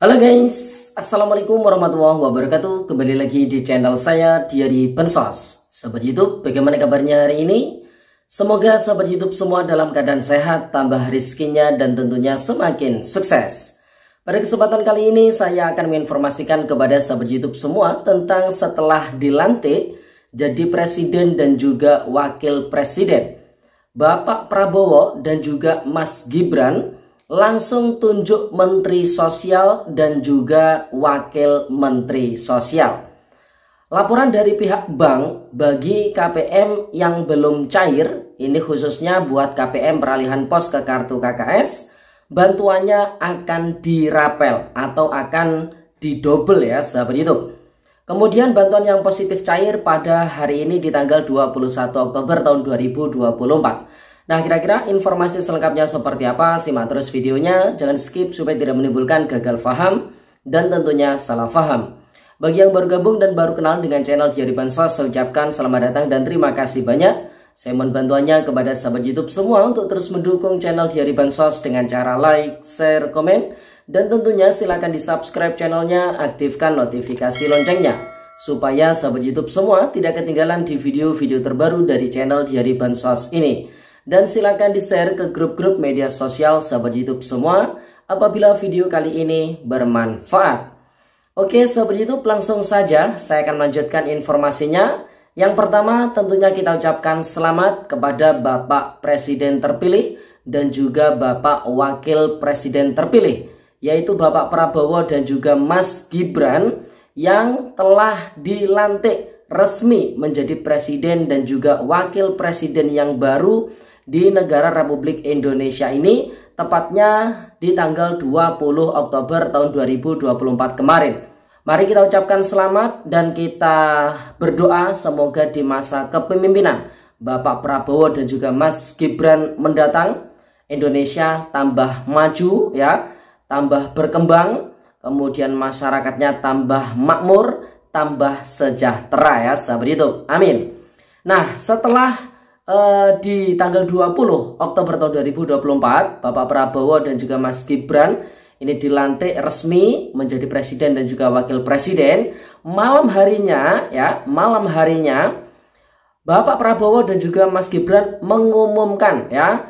Halo guys, Assalamualaikum warahmatullahi wabarakatuh. Kembali lagi di channel saya, Diary Bansos. Sahabat YouTube, bagaimana kabarnya hari ini? Semoga sahabat YouTube semua dalam keadaan sehat, tambah rezekinya, dan tentunya semakin sukses. Pada kesempatan kali ini, saya akan menginformasikan kepada sahabat YouTube semua tentang setelah dilantik jadi presiden dan juga wakil presiden, Bapak Prabowo dan juga Mas Gibran langsung tunjuk Menteri Sosial dan juga Wakil Menteri Sosial. Laporan dari pihak bank bagi KPM yang belum cair, ini khususnya buat KPM peralihan pos ke kartu KKS, bantuannya akan dirapel atau akan didobel ya sahabat YouTube. Kemudian bantuan yang positif cair pada hari ini di tanggal 21 Oktober tahun 2024. Nah, kira-kira informasi selengkapnya seperti apa? Simak terus videonya, jangan skip supaya tidak menimbulkan gagal paham dan tentunya salah paham. Bagi yang baru gabung dan baru kenal dengan channel Diary Bansos, saya ucapkan selamat datang dan terima kasih banyak. Saya mohon bantuannya kepada sahabat YouTube semua untuk terus mendukung channel Diary Bansos dengan cara like, share, komen, dan tentunya silakan di subscribe channelnya, aktifkan notifikasi loncengnya supaya sahabat YouTube semua tidak ketinggalan di video-video terbaru dari channel Diary Bansos ini. Dan silakan di-share ke grup-grup media sosial sahabat YouTube semua apabila video kali ini bermanfaat. Oke sahabat YouTube, langsung saja saya akan melanjutkan informasinya. Yang pertama tentunya kita ucapkan selamat kepada Bapak Presiden terpilih dan juga Bapak Wakil Presiden terpilih, yaitu Bapak Prabowo dan juga Mas Gibran yang telah dilantik resmi menjadi presiden dan juga wakil presiden yang baru di negara Republik Indonesia ini, tepatnya di tanggal 20 Oktober tahun 2024 kemarin. Mari kita ucapkan selamat dan kita berdoa semoga di masa kepemimpinan Bapak Prabowo dan juga Mas Gibran mendatang, Indonesia tambah maju ya, tambah berkembang, kemudian masyarakatnya tambah makmur, tambah sejahtera ya sahabat YouTube. Amin. Nah, setelah di tanggal 20 Oktober tahun 2024, Bapak Prabowo dan juga Mas Gibran ini dilantik resmi menjadi presiden dan juga wakil presiden. Malam harinya Bapak Prabowo dan juga Mas Gibran mengumumkan ya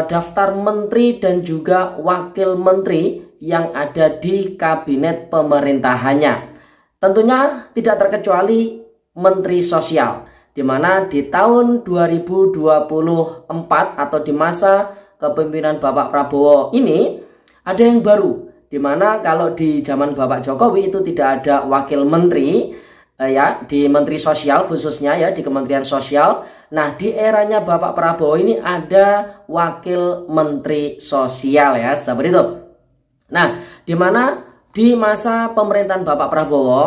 daftar menteri dan juga wakil menteri yang ada di kabinet pemerintahannya. Tentunya tidak terkecuali Menteri Sosial, di mana di tahun 2024 atau di masa kepemimpinan Bapak Prabowo ini ada yang baru, di mana kalau di zaman Bapak Jokowi itu tidak ada wakil menteri ya, di Menteri Sosial khususnya ya, di Kementerian Sosial. Nah, di eranya Bapak Prabowo ini ada wakil menteri sosial ya sahabat itu. Nah, di mana di masa pemerintahan Bapak Prabowo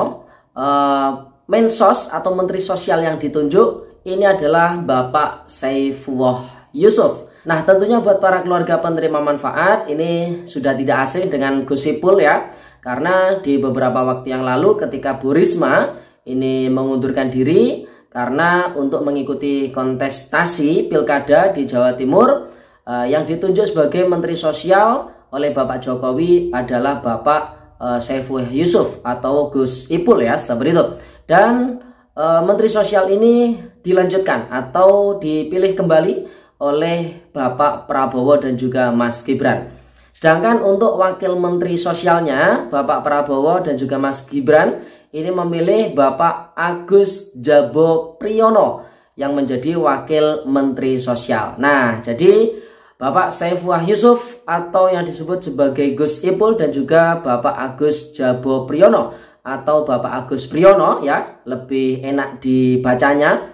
Mensos atau Menteri Sosial yang ditunjuk ini adalah Bapak Saifullah Yusuf. Nah, tentunya buat para keluarga penerima manfaat ini sudah tidak asing dengan Gus Ipul ya, karena di beberapa waktu yang lalu ketika Bu Risma ini mengundurkan diri karena untuk mengikuti kontestasi pilkada di Jawa Timur, yang ditunjuk sebagai Menteri Sosial oleh Bapak Jokowi adalah Bapak Saifullah Yusuf atau Gus Ipul ya sahabat itu. Dan Menteri Sosial ini dilanjutkan atau dipilih kembali oleh Bapak Prabowo dan juga Mas Gibran. Sedangkan untuk wakil menteri sosialnya Bapak Prabowo dan juga Mas Gibran ini memilih Bapak Agus Jabo Priyono yang menjadi wakil menteri sosial. Nah, jadi Bapak Saifullah Yusuf atau yang disebut sebagai Gus Ipul dan juga Bapak Agus Jabo Priyono atau Bapak Agus Priyono ya, lebih enak dibacanya,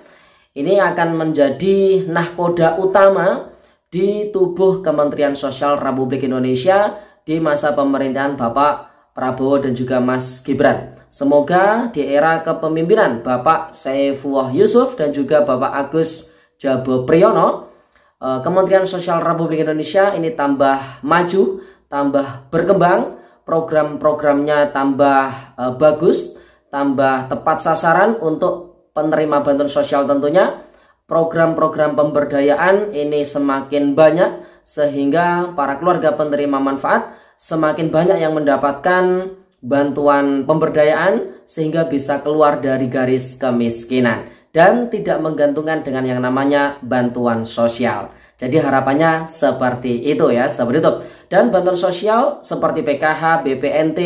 ini akan menjadi nahkoda utama di tubuh Kementerian Sosial Republik Indonesia di masa pemerintahan Bapak Prabowo dan juga Mas Gibran. Semoga di era kepemimpinan Bapak Saifullah Yusuf dan juga Bapak Agus Jabo Priyono, Kementerian Sosial Republik Indonesia ini tambah maju, tambah berkembang, program-programnya tambah bagus, tambah tepat sasaran untuk penerima bantuan sosial tentunya. Program-program pemberdayaan ini semakin banyak sehingga para keluarga penerima manfaat semakin banyak yang mendapatkan bantuan pemberdayaan sehingga bisa keluar dari garis kemiskinan dan tidak menggantungkan dengan yang namanya bantuan sosial. Jadi harapannya seperti itu ya, seperti itu. Dan bantuan sosial seperti PKH, BPNT,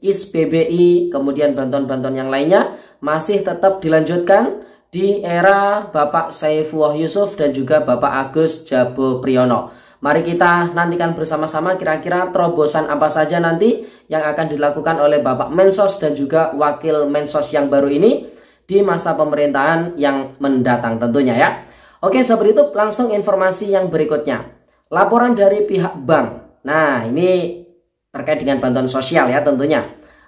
KIS PBI, kemudian bantuan-bantuan yang lainnya masih tetap dilanjutkan di era Bapak Saifullah Yusuf dan juga Bapak Agus Jabo Priyono. Mari kita nantikan bersama-sama kira-kira terobosan apa saja nanti yang akan dilakukan oleh Bapak Mensos dan juga Wakil Mensos yang baru ini di masa pemerintahan yang mendatang tentunya ya. Oke, seperti itu langsung informasi yang berikutnya. Laporan dari pihak bank. Nah, ini terkait dengan bantuan sosial ya tentunya.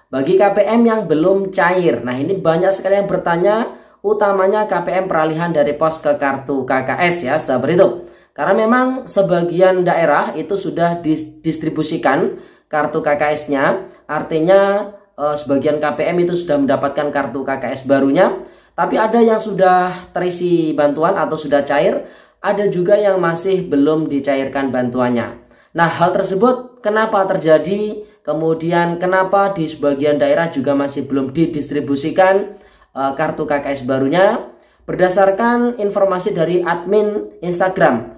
Bagi KPM yang belum cair. Nah, ini banyak sekali yang bertanya, utamanya KPM peralihan dari pos ke kartu KKS ya, seperti itu. Karena memang sebagian daerah itu sudah didistribusikan kartu KKS-nya, artinya sebagian KPM itu sudah mendapatkan kartu KKS barunya, tapi ada yang sudah terisi bantuan atau sudah cair, ada juga yang masih belum dicairkan bantuannya. Nah, hal tersebut kenapa terjadi? Kemudian kenapa di sebagian daerah juga masih belum didistribusikan kartu KKS barunya? Berdasarkan informasi dari admin Instagram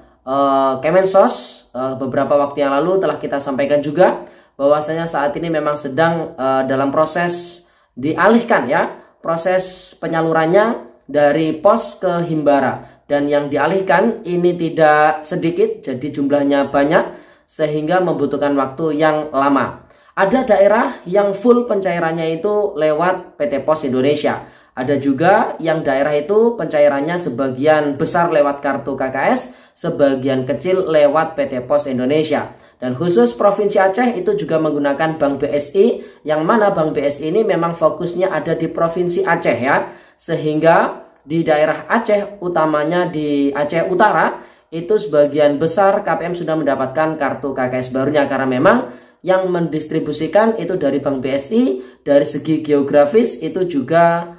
Kemensos beberapa waktu yang lalu telah kita sampaikan juga bahwasanya saat ini memang sedang dalam proses dialihkan ya, proses penyalurannya dari pos ke Himbara, dan yang dialihkan ini tidak sedikit, jadi jumlahnya banyak sehingga membutuhkan waktu yang lama. Ada daerah yang full pencairannya itu lewat PT Pos Indonesia. Ada juga yang daerah itu pencairannya sebagian besar lewat kartu KKS, sebagian kecil lewat PT Pos Indonesia. Dan khusus Provinsi Aceh itu juga menggunakan Bank BSI, yang mana Bank BSI ini memang fokusnya ada di Provinsi Aceh ya. Sehingga di daerah Aceh, utamanya di Aceh Utara, itu sebagian besar KPM sudah mendapatkan kartu KKS barunya, karena memang yang mendistribusikan itu dari Bank BSI. Dari segi geografis itu juga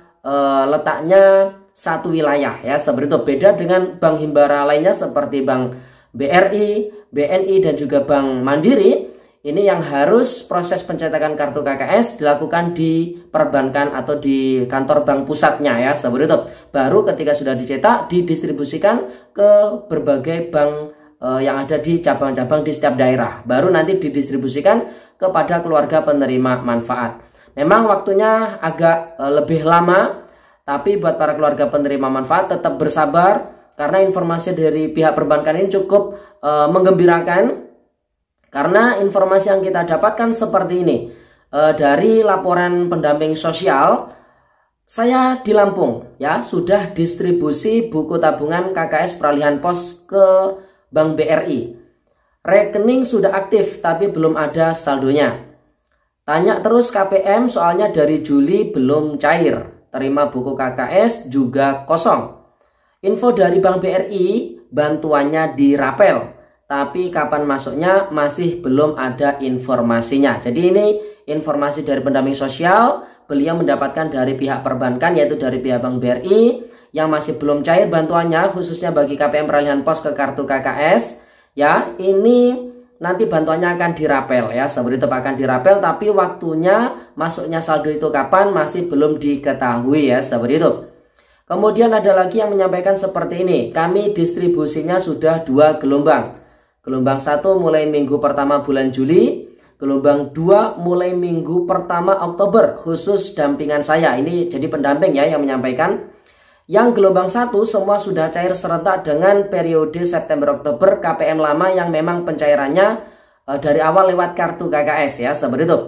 letaknya satu wilayah ya, seperti itu. Beda dengan bank himbara lainnya seperti Bank BRI, BNI dan juga Bank Mandiri. Ini yang harus proses pencetakan kartu KKS dilakukan di perbankan atau di kantor bank pusatnya ya, seperti itu. Baru ketika sudah dicetak didistribusikan ke berbagai bank yang ada di cabang-cabang di setiap daerah. Baru nanti didistribusikan kepada keluarga penerima manfaat. Memang waktunya agak lebih lama, tapi buat para keluarga penerima manfaat tetap bersabar karena informasi dari pihak perbankan ini cukup menggembirakan. Karena informasi yang kita dapatkan seperti ini. Dari laporan pendamping sosial, saya di Lampung ya sudah distribusi buku tabungan KKS peralihan pos ke Bank BRI. Rekening sudah aktif tapi belum ada saldonya. Tanya terus KPM soalnya dari Juli belum cair. Terima buku KKS juga kosong. Info dari Bank BRI, bantuannya dirapel, tapi kapan masuknya masih belum ada informasinya. Jadi ini informasi dari pendamping sosial, beliau mendapatkan dari pihak perbankan yaitu dari pihak Bank BRI yang masih belum cair bantuannya, khususnya bagi KPM peralihan pos ke kartu KKS. Ya, ini nanti bantuannya akan dirapel ya, seperti itu akan dirapel, tapi waktunya masuknya saldo itu kapan masih belum diketahui ya, seperti itu. Kemudian ada lagi yang menyampaikan seperti ini, kami distribusinya sudah 2 gelombang. Gelombang 1 mulai minggu pertama bulan Juli, gelombang 2 mulai minggu pertama Oktober, khusus dampingan saya. Ini jadi pendamping ya yang menyampaikan. Yang gelombang 1 semua sudah cair serentak dengan periode September-Oktober KPM lama yang memang pencairannya dari awal lewat kartu KKS ya, seperti itu.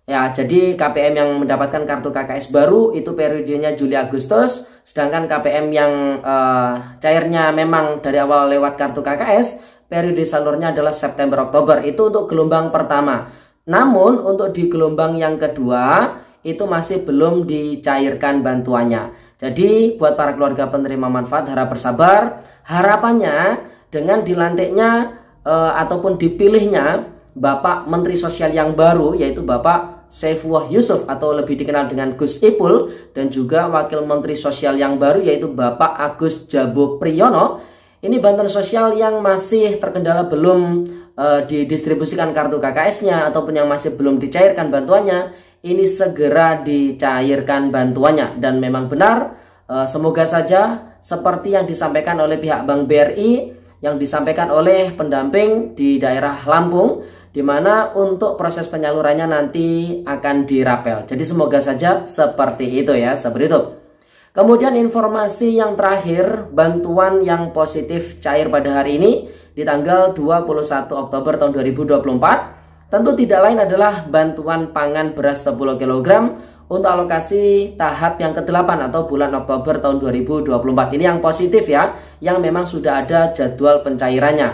Ya, jadi KPM yang mendapatkan kartu KKS baru itu periodenya Juli-Agustus, sedangkan KPM yang cairnya memang dari awal lewat kartu KKS, periode salurnya adalah September-Oktober. Itu untuk gelombang pertama. Namun untuk di gelombang yang kedua itu masih belum dicairkan bantuannya. Jadi buat para keluarga penerima manfaat harap bersabar. Harapannya dengan dilantiknya ataupun dipilihnya Bapak Menteri Sosial yang baru, yaitu Bapak Saifullah Yusuf atau lebih dikenal dengan Gus Ipul, dan juga Wakil Menteri Sosial yang baru yaitu Bapak Agus Jabo Priyono. Ini bantuan sosial yang masih terkendala belum didistribusikan kartu KKS-nya ataupun yang masih belum dicairkan bantuannya, ini segera dicairkan bantuannya. Dan memang benar, semoga saja seperti yang disampaikan oleh pihak Bank BRI, yang disampaikan oleh pendamping di daerah Lampung, di mana untuk proses penyalurannya nanti akan dirapel. Jadi semoga saja seperti itu ya, seperti itu. Kemudian informasi yang terakhir, bantuan yang positif cair pada hari ini di tanggal 21 Oktober tahun 2024, tentu tidak lain adalah bantuan pangan beras 10 kg untuk alokasi tahap yang ke-8 atau bulan Oktober tahun 2024. Ini yang positif ya, yang memang sudah ada jadwal pencairannya.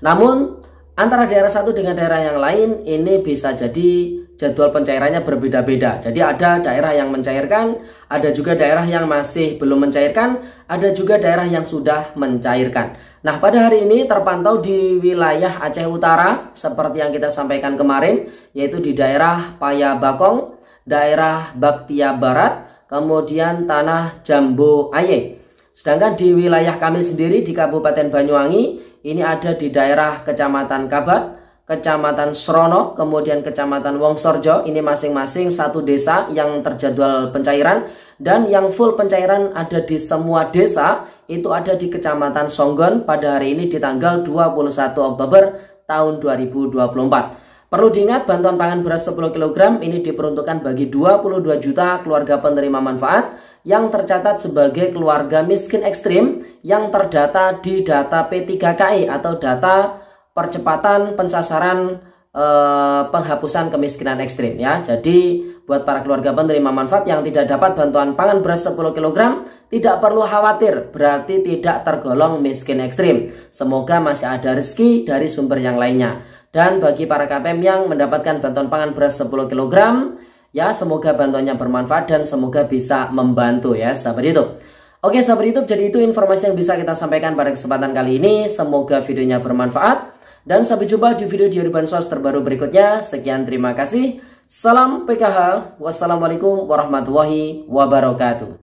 Namun antara daerah satu dengan daerah yang lain ini bisa jadi jadwal pencairannya berbeda-beda. Jadi ada daerah yang mencairkan, ada juga daerah yang masih belum mencairkan, ada juga daerah yang sudah mencairkan. Nah, pada hari ini terpantau di wilayah Aceh Utara seperti yang kita sampaikan kemarin, yaitu di daerah Payabakong, daerah Baktia Barat, kemudian tanah Jambu Aye. Sedangkan di wilayah kami sendiri di Kabupaten Banyuwangi, ini ada di daerah Kecamatan Kabat, Kecamatan Srono, kemudian Kecamatan Wongsorjo. Ini masing-masing satu desa yang terjadwal pencairan, dan yang full pencairan ada di semua desa, itu ada di Kecamatan Songgon pada hari ini di tanggal 21 Oktober tahun 2024. Perlu diingat, bantuan pangan beras 10 kg ini diperuntukkan bagi 22 juta keluarga penerima manfaat yang tercatat sebagai keluarga miskin ekstrim yang terdata di data P3KI atau data percepatan pensasaran penghapusan kemiskinan ekstrim ya. Jadi buat para keluarga penerima manfaat yang tidak dapat bantuan pangan beras 10 kg tidak perlu khawatir, berarti tidak tergolong miskin ekstrim. Semoga masih ada rezeki dari sumber yang lainnya. Dan bagi para KPM yang mendapatkan bantuan pangan beras 10 kg, ya semoga bantuannya bermanfaat dan semoga bisa membantu ya, sahabat YouTube. Oke sahabat YouTube, jadi itu informasi yang bisa kita sampaikan pada kesempatan kali ini. Semoga videonya bermanfaat. Dan sampai jumpa di video Diari Bansos terbaru berikutnya. Sekian, terima kasih. Salam PKH. Wassalamualaikum warahmatullahi wabarakatuh.